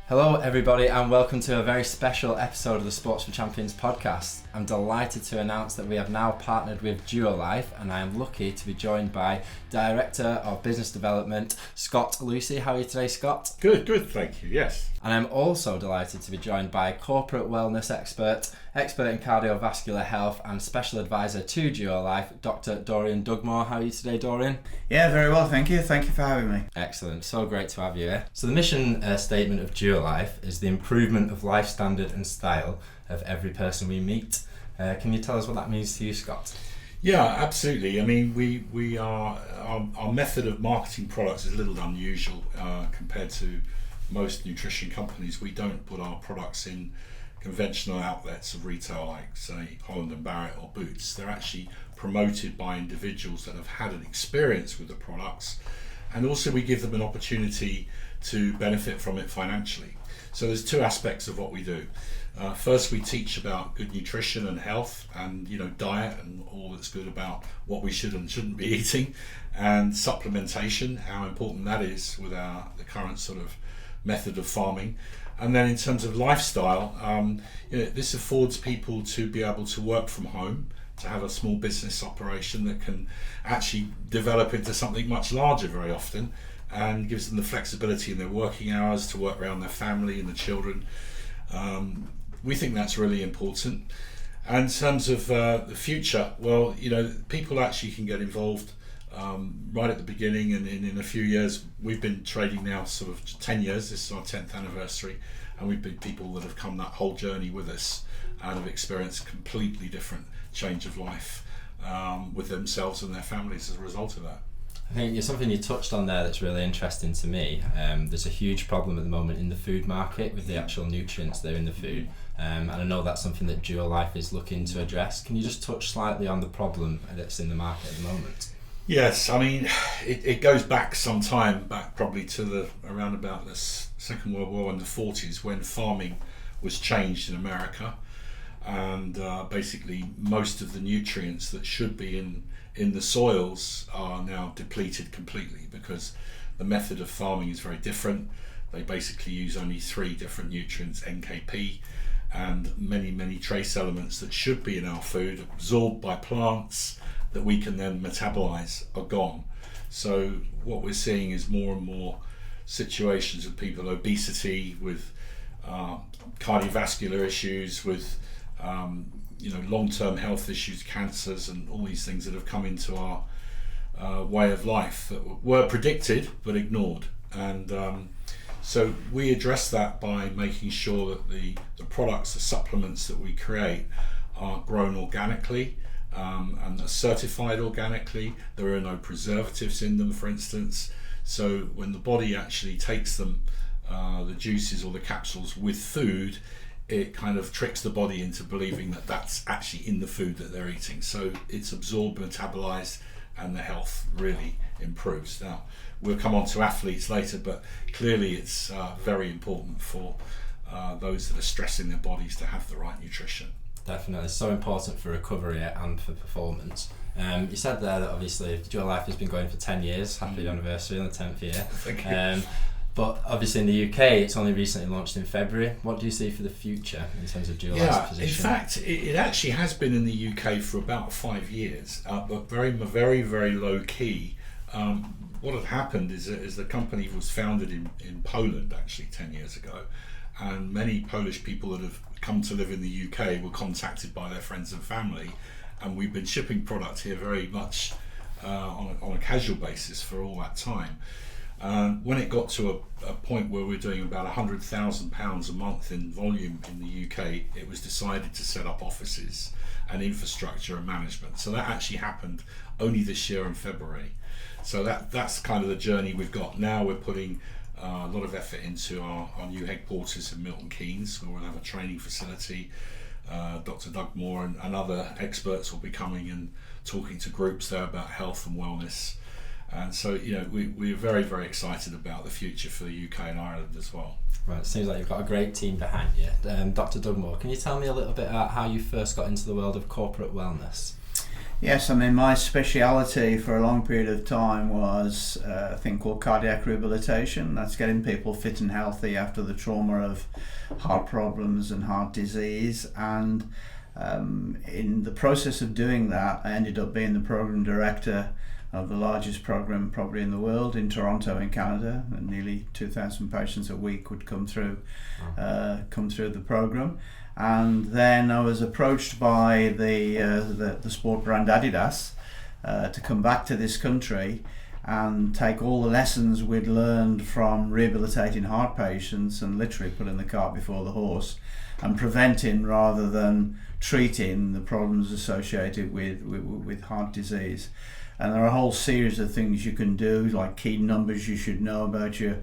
Hello everybody and welcome to a very special episode of the Sports for Champions podcast. I'm delighted to announce that we have now partnered with DuoLife and I am lucky to be joined by Director of Business Development, Scott Lucy. How are you today, Scott? Good, thank you, yes. And I'm also delighted to be joined by corporate wellness expert in cardiovascular health and special advisor to DuoLife, Dr. Dorian Dugmore. How are you today, Dorian? Yeah, very well, thank you. Thank you for having me. Excellent, so great to have you here. So the mission statement of DuoLife is the improvement of life standard and style of every person we meet. Can you tell us what that means to you, Scott? Yeah, absolutely. I mean, we are our method of marketing products is a little unusual compared to most nutrition companies. We don't put our products in conventional outlets of retail like, say, Holland and Barrett or Boots. They're actually promoted by individuals that have had an experience with the products, and also we give them an opportunity to benefit from it financially. So there's two aspects of what we do. First, we teach about good nutrition and health and diet and all that's good about what we should and shouldn't be eating, and supplementation, how important that is with the current sort of method of farming. And then in terms of lifestyle, this affords people to be able to work from home, to have a small business operation that can actually develop into something much larger very often, and gives them the flexibility in their working hours to work around their family and the children. We think that's really important. And in terms of the future, well, people actually can get involved right at the beginning, and in a few years. We've been trading now sort of 10 years, this is our 10th anniversary, and we've been people that have come that whole journey with us and have experienced a completely different change of life with themselves and their families as a result of that. I think it's something you touched on there that's really interesting to me. There's a huge problem at the moment in the food market with the actual nutrients that are in the food, and I know that's something that DuoLife is looking to address. Can you just touch slightly on the problem that's in the market at the moment? Yes, I mean, it goes back some time, back probably to around about the Second World War in the 40s, when farming was changed in America, and basically most of the nutrients that should be in the soils are now depleted completely because the method of farming is very different. They basically use only 3 different nutrients, NKP, and many trace elements that should be in our food, absorbed by plants, that we can then metabolize, are gone. So what we're seeing is more and more situations of people, obesity, with cardiovascular issues, with long-term health issues, cancers, and all these things that have come into our way of life that were predicted but ignored. And so we address that by making sure that the products, the supplements that we create, are grown organically, and are certified organically. There are no preservatives in them, for instance. So when the body actually takes them, the juices or the capsules with food, it kind of tricks the body into believing that that's actually in the food that they're eating. So it's absorbed, metabolized, and the health really improves. Now, we'll come on to athletes later, but clearly it's very important for those that are stressing their bodies to have the right nutrition. Definitely, so important for recovery and for performance. You said there that obviously DuoLife has been going for 10 years, happy anniversary on the 10th year. Thank you. But obviously in the UK it's only recently launched in February. What do you see for the future in terms of DuoLife's position? In fact, it actually has been in the UK for about 5 years, but very low key. What had happened is the company was founded in Poland actually 10 years ago, and many Polish people that have come to live in the UK were contacted by their friends and family, and we've been shipping product here very much on a casual basis for all that time. When it got to a point where we're doing about £100,000 a month in volume in the UK, it was decided to set up offices and infrastructure and management. So that actually happened only this year in February. So that's kind of the journey we've got. Now we're putting a lot of effort into our new headquarters in Milton Keynes, where we'll have a training facility. Dr. Dugmore and other experts will be coming and talking to groups there about health and wellness. And so, we're very excited about the future for the UK and Ireland as well. Right, it seems like you've got a great team behind you. Dr. Dugmore, can you tell me a little bit about how you first got into the world of corporate wellness? Yes, I mean, my speciality for a long period of time was a thing called cardiac rehabilitation. That's getting people fit and healthy after the trauma of heart problems and heart disease. And in the process of doing that, I ended up being the program director of the largest program probably in the world in Toronto in Canada, and nearly 2,000 patients a week would come through the program. And then I was approached by the sport brand Adidas to come back to this country and take all the lessons we'd learned from rehabilitating heart patients and literally putting the cart before the horse and preventing rather than treating the problems associated with heart disease. And there are a whole series of things you can do, like key numbers you should know about your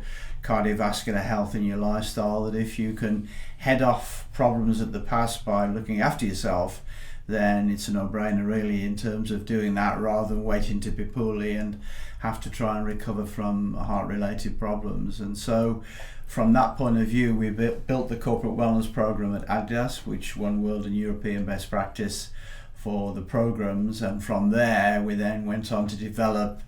cardiovascular health and your lifestyle, that if you can head off problems of the past by looking after yourself, then it's a no-brainer really in terms of doing that rather than waiting to be poorly and have to try and recover from heart-related problems. And so from that point of view, we built the corporate wellness program at Adidas, which won world and European best practice for the programs, and from there we then went on to develop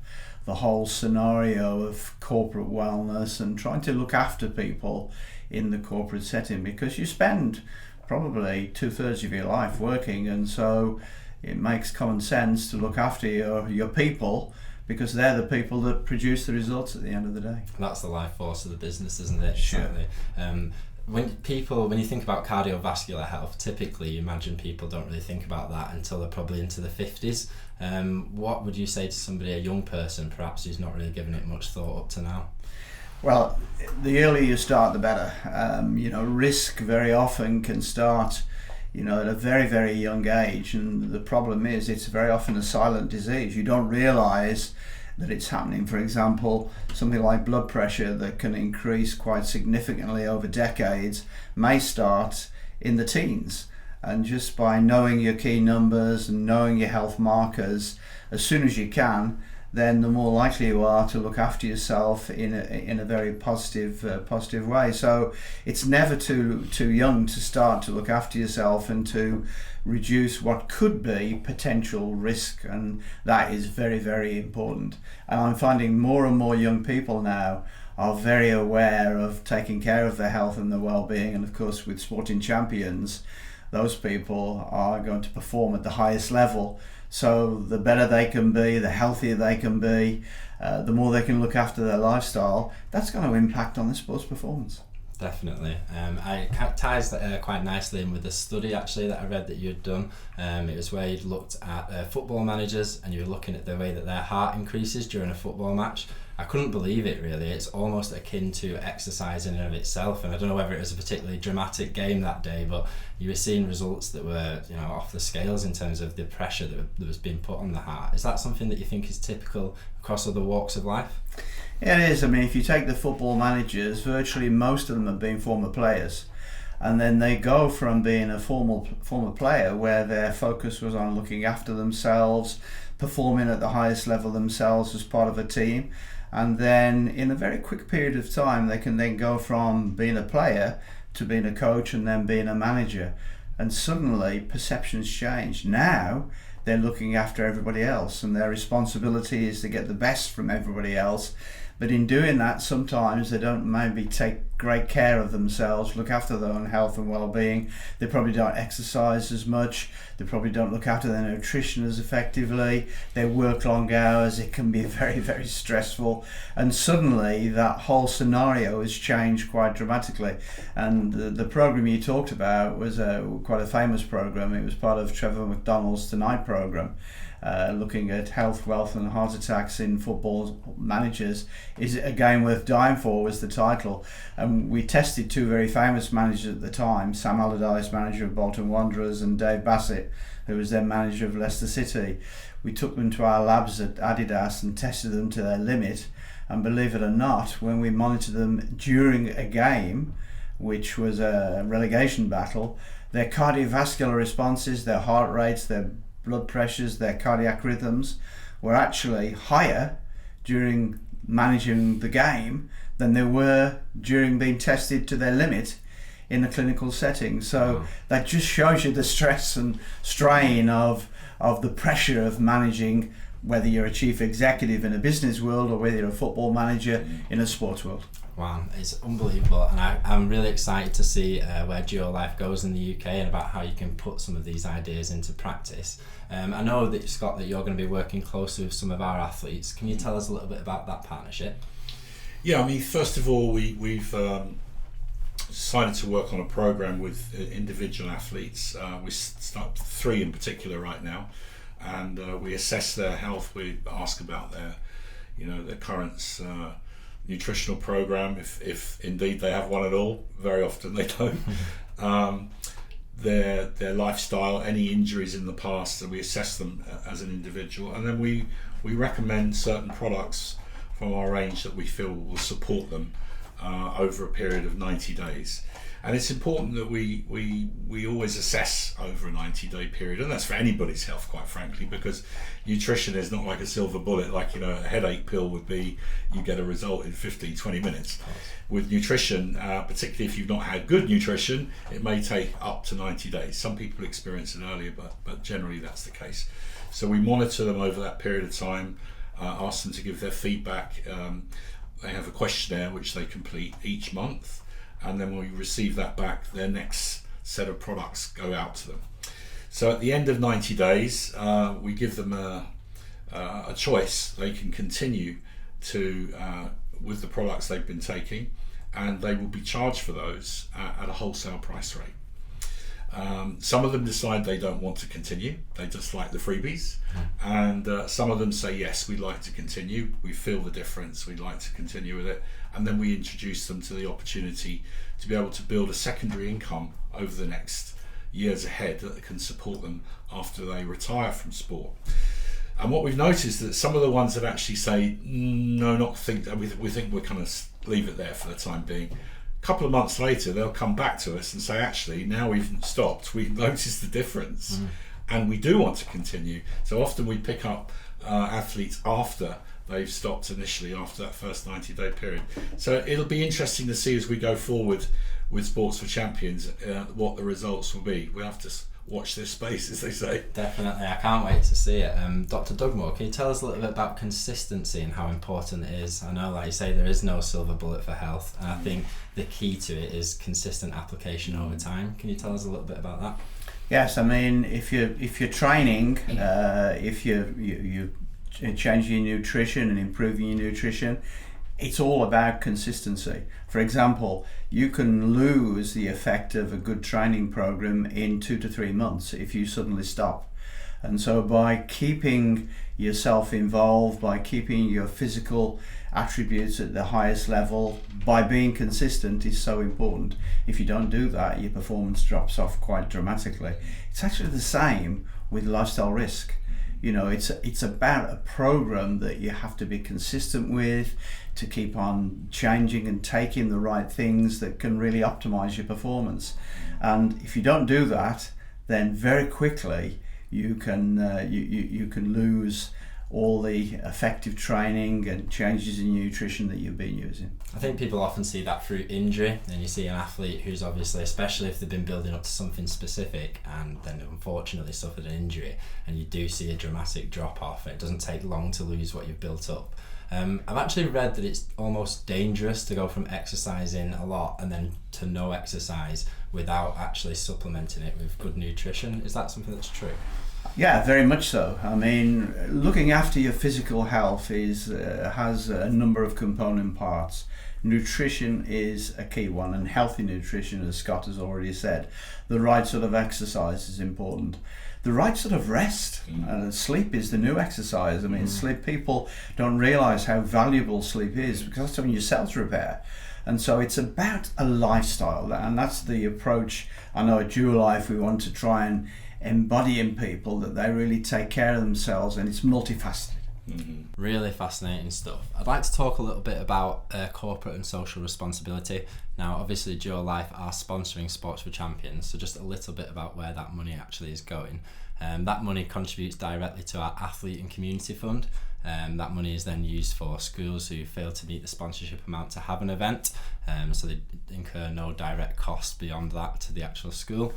the whole scenario of corporate wellness and trying to look after people in the corporate setting, because you spend probably 2/3 of your life working, and so it makes common sense to look after your people, because they're the people that produce the results at the end of the day. That's the life force of the business, isn't it? Sure. Certainly. When you think about cardiovascular health, typically you imagine people don't really think about that until they're probably into the 50s. What would you say to somebody, a young person perhaps, who's not really given it much thought up to now? Well, the earlier you start, the better. Risk very often can start, at a very, very young age, and the problem is it's very often a silent disease. You don't realise that it's happening. For example, something like blood pressure that can increase quite significantly over decades may start in the teens. And just by knowing your key numbers and knowing your health markers as soon as you can, then the more likely you are to look after yourself in a very positive way. So it's never too young to start to look after yourself and to reduce what could be potential risk, and that is very, very important. And I'm finding more and more young people now are very aware of taking care of their health and their well-being, and of course with sporting champions, those people are going to perform at the highest level. So the better they can be, the healthier they can be, the more they can look after their lifestyle, that's going to impact on the sports performance. Definitely. It ties quite nicely in with the study actually that I read that you'd done. It was where you'd looked at football managers, and you were looking at the way that their heart increases during a football match. I couldn't believe it really. It's almost akin to exercise in and of itself, and I don't know whether it was a particularly dramatic game that day, but you were seeing results that were off the scales in terms of the pressure that was being put on the heart. Is that something that you think is typical across other walks of life? It is. I mean, if you take the football managers, virtually most of them have been former players, and then they go from being a former player where their focus was on looking after themselves, performing at the highest level themselves as part of a team, and then in a very quick period of time they can then go from being a player to being a coach and then being a manager, and suddenly perceptions change. Now they're looking after everybody else, and their responsibility is to get the best from everybody else. But in doing that, sometimes they don't maybe take great care of themselves, look after their own health and well-being. They probably don't exercise as much. They probably don't look after their nutrition as effectively. They work long hours. It can be very, very stressful. And suddenly that whole scenario has changed quite dramatically. And the program you talked about was quite a famous program. It was part of Trevor McDonald's Tonight program. Looking at health, wealth and heart attacks in football managers. Is it a game worth dying for was the title. And we tested two very famous managers at the time, Sam Allardyce, manager of Bolton Wanderers, and Dave Bassett, who was then manager of Leicester City. We took them to our labs at Adidas and tested them to their limit, and believe it or not, when we monitored them during a game, which was a relegation battle, their cardiovascular responses, their heart rates, their blood pressures, their cardiac rhythms were actually higher during managing the game than they were during being tested to their limit in a clinical setting. So that just shows you the stress and strain of the pressure of managing, whether you're a chief executive in a business world or whether you're a football manager in a sports world. Wow, it's unbelievable, and I'm really excited to see where DuoLife goes in the UK and about how you can put some of these ideas into practice. I know that, Scott, that you're going to be working closely with some of our athletes. Can you tell us a little bit about that partnership? Yeah, I mean, first of all, we've decided to work on a program with individual athletes. We start 3 in particular right now, and we assess their health. We ask about their current nutritional program, if indeed they have one at all. Very often they don't. Their lifestyle, any injuries in the past, and we assess them as an individual, and then we recommend certain products from our range that we feel will support them over a period of 90 days. And it's important that we always assess over a 90-day period, and that's for anybody's health, quite frankly, because nutrition is not like a silver bullet, like a headache pill would be. You get a result in 15-20 minutes. With nutrition, particularly if you've not had good nutrition, it may take up to 90 days. Some people experience it earlier, but generally that's the case. So we monitor them over that period of time, ask them to give their feedback. They have a questionnaire which they complete each month, and then when we receive that back, their next set of products go out to them. So at the end of 90 days, we give them a choice. They can continue to with the products they've been taking, and they will be charged for those at a wholesale price rate. Some of them decide they don't want to continue, they just like the freebies, and some of them say, yes, we'd like to continue, we feel the difference, we'd like to continue with it, and then we introduce them to the opportunity to be able to build a secondary income over the next years ahead that can support them after they retire from sport. And what we've noticed is that some of the ones that actually say, no, we think we're kind of leave it there for the time being, a couple of months later they'll come back to us and say, actually, now we've stopped, we've noticed the difference, and we do want to continue. So often we pick up athletes after they've stopped initially, after that first 90-day period. So it'll be interesting to see as we go forward with Sports for Champions what the results will be. We'll have to watch this space, as they say. Definitely, I can't wait to see it. Dr. Dugmore, can you tell us a little bit about consistency and how important it is? I know, like you say, there is no silver bullet for health, and I think the key to it is consistent application over time. Can you tell us a little bit about that? Yes, I mean, if you're training, if you changing your nutrition and improving your nutrition, it's all about consistency. For example, you can lose the effect of a good training program in 2 to 3 months if you suddenly stop. And so by keeping yourself involved, by keeping your physical attributes at the highest level, by being consistent is so important. If you don't do that, your performance drops off quite dramatically. It's actually the same with lifestyle risk. It's about a program that you have to be consistent with, to keep on changing and taking the right things that can really optimize your performance. And if you don't do that, then very quickly you can lose all the effective training and changes in nutrition that you've been using. I think people often see that through injury, and you see an athlete who's obviously, especially if they've been building up to something specific and then unfortunately suffered an injury, and you do see a dramatic drop off. It doesn't take long to lose what you've built up. I've actually read that it's almost dangerous to go from exercising a lot and then to no exercise without actually supplementing it with good nutrition. Is that something that's true? Yeah, very much so. I mean, looking after your physical health has a number of component parts. Nutrition is a key one, and healthy nutrition, as Scott has already said. The right sort of exercise is important. The right sort of rest. Sleep is the new exercise. I mean, sleep, people don't realise how valuable sleep is, because that's when your cells repair. And so it's about a lifestyle, and that's the approach. I know at DuoLife we want to try and embody in people, that they really take care of themselves, and it's multifaceted. Really fascinating stuff. I'd like to talk a little bit about corporate and social responsibility. Now, obviously DuoLife are sponsoring Sports for Champions, so just a little bit about where that money actually is going. That money contributes directly to our athlete and community fund, That money is then used for schools who fail to meet the sponsorship amount to have an event, so they incur no direct cost beyond that to the actual school,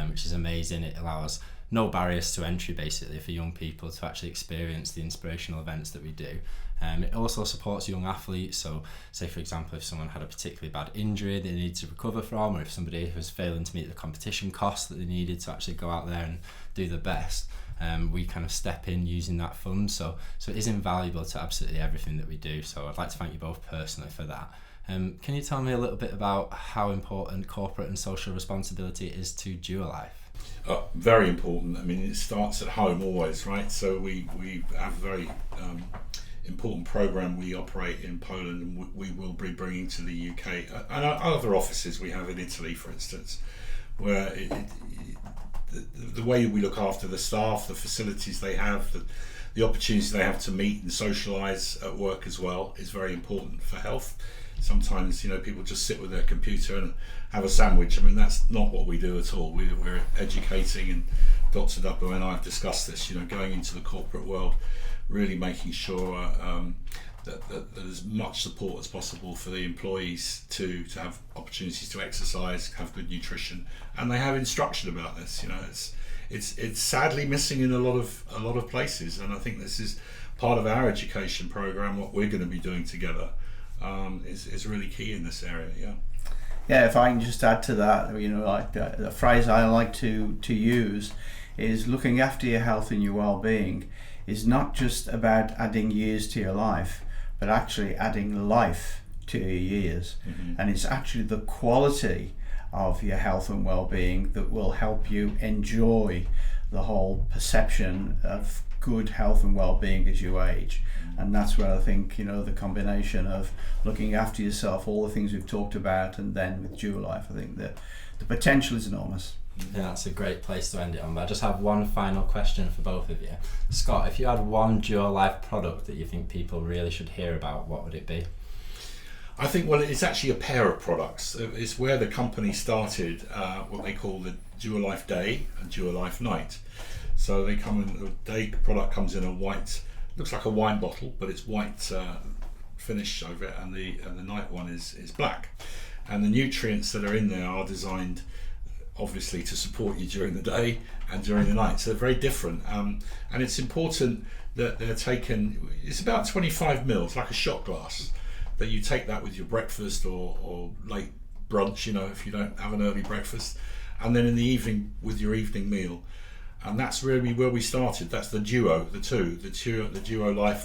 which is amazing. It allows no barriers to entry basically for young people to actually experience the inspirational events that we do. It also supports young athletes, so say for example if someone had a particularly bad injury they need to recover from, or if somebody was failing to meet the competition costs that they needed to actually go out there and do the best, we kind of step in using that fund, so it is invaluable to absolutely everything that we do. So I'd like to thank you both personally for that. Can you tell me a little bit about how important corporate and social responsibility is to DuoLife? Very important. I mean, it starts at home always, right? So we have a very important program we operate in Poland, and we will be bringing to the UK and other offices we have in Italy, for instance, where the way we look after the staff, the facilities they have, the opportunities they have to meet and socialise at work as well is very important for health. Sometimes, people just sit with their computer and have a sandwich. I mean, that's not what we do at all. We're educating, and Dr. Dugmore and I have discussed this, going into the corporate world, really making sure that there's much support as possible for the employees to have opportunities to exercise, have good nutrition, and they have instruction about this. It's sadly missing in a lot of places, and I think this is part of our education program. What we're going to be doing together is really key in this area. Yeah, if I can just add to that, like the phrase I like to use is looking after your health and your well-being is not just about adding years to your life, but actually adding life to your years. Mm-hmm. And it's actually the quality of your health and well-being that will help you enjoy the whole perception of good health and well-being as you age. And that's where I think, the combination of looking after yourself, all the things we've talked about, and then with DuoLife, I think that the potential is enormous. Yeah, that's a great place to end it on. But I just have one final question for both of you. Scott, if you had one DuoLife product that you think people really should hear about, what would it be? I think, it's actually a pair of products. It's where the company started what they call the DuoLife Day and DuoLife Night. So they come in, the day product comes in a white, looks like a wine bottle, but it's white finish over it, and the night one is black. And the nutrients that are in there are designed obviously to support you during the day and during the night, so they're very different, and it's important that they're taken. It's about 25 mils, like a shot glass, that you take that with your breakfast or late brunch, if you don't have an early breakfast, and then in the evening with your evening meal. And that's really where we started. That's the DuoLife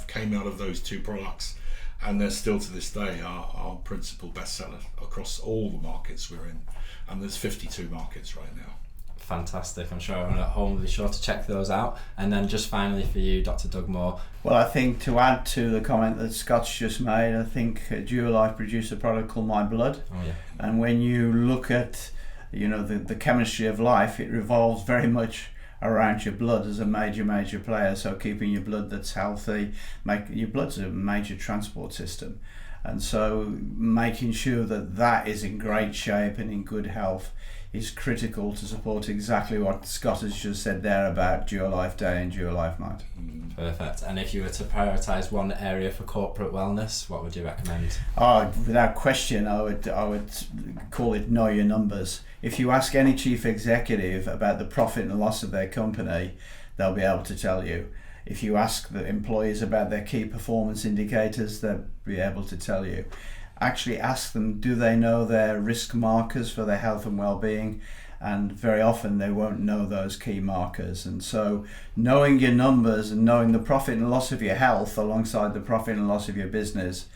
came out of those two products, and they're still to this day our principal bestseller across all the markets we're in. And there's 52 markets right now. Fantastic. I'm sure everyone at home will be sure to check those out. And then just finally for you, Dr. Dugmore. Well, I think to add to the comment that Scott's just made, I think DuoLife produced a product called My Blood. Oh yeah. And when you look at, the chemistry of life, it revolves very much around your blood as a major player. So keeping your blood that's healthy, your blood's a major transport system. And so making sure that is in great shape and in good health is critical to support exactly what Scott has just said there about DuoLife Day and DuoLife Night. Perfect. And if you were to prioritise one area for corporate wellness, what would you recommend? Without question, I would call it know your numbers. If you ask any chief executive about the profit and loss of their company, they'll be able to tell you. If you ask the employees about their key performance indicators, they'll be able to tell you. Actually ask them, do they know their risk markers for their health and well-being? And very often they won't know those key markers. And so knowing your numbers and knowing the profit and loss of your health alongside the profit and loss of your business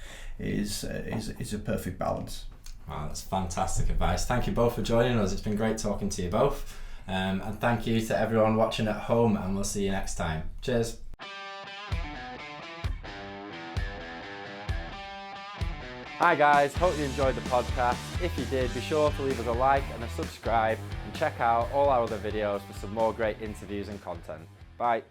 is a perfect balance. Wow, that's fantastic advice. Thank you both for joining us. It's been great talking to you both. And thank you to everyone watching at home, and we'll see you next time. Cheers. Hi guys, hope you enjoyed the podcast. If you did, be sure to leave us a like and a subscribe, and check out all our other videos for some more great interviews and content. Bye.